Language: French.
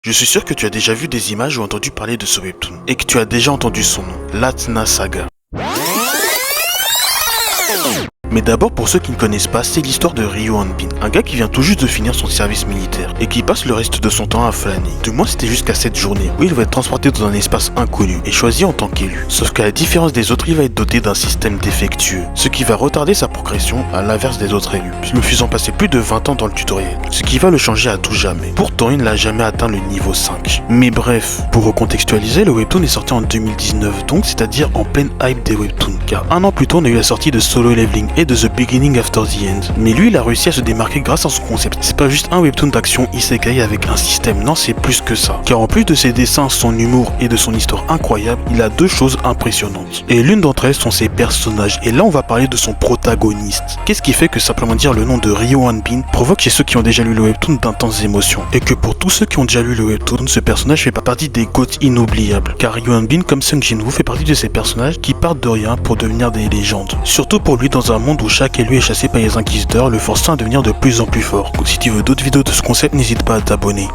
Je suis sûr que tu as déjà vu des images ou entendu parler de ce webtoon, et que tu as déjà entendu son nom, Lathna Saga. Mais d'abord, pour ceux qui ne connaissent pas, c'est l'histoire de Ryo Hanbin, un gars qui vient tout juste de finir son service militaire et qui passe le reste de son temps à flâner. Du moins, c'était jusqu'à cette journée où il va être transporté dans un espace inconnu et choisi en tant qu'élu. Sauf qu'à la différence des autres, il va être doté d'un système défectueux, ce qui va retarder sa progression à l'inverse des autres élus, le faisant passer plus de 20 ans dans le tutoriel, ce qui va le changer à tout jamais. Pourtant, il n'a jamais atteint le niveau 5. Mais bref, pour recontextualiser, le webtoon est sorti en 2019, donc c'est-à-dire en pleine hype des webtoons, car un an plus tôt, on a eu la sortie de Solo Leveling et de The Beginning After the End. Mais lui, il a réussi à se démarquer grâce à son concept. C'est pas juste un webtoon d'action isekai avec un système, non, c'est plus que ça. Car en plus de ses dessins, son humour et de son histoire incroyable, il a deux choses impressionnantes. Et l'une d'entre elles sont ses personnages. Et là, on va parler de son protagoniste. Qu'est-ce qui fait que simplement dire le nom de Ryo Hanbin provoque chez ceux qui ont déjà lu le webtoon d'intenses émotions. Et que pour tous ceux qui ont déjà lu le webtoon, ce personnage fait pas partie des GOAT inoubliables. Car Ryo Hanbin, comme Sung Jin-woo, fait partie de ces personnages qui partent de rien pour devenir des légendes. Surtout pour lui dans un monde où chaque élu est chassé par les inquisiteurs, le forçant à devenir de plus en plus fort. Donc si tu veux d'autres vidéos de ce concept, n'hésite pas à t'abonner.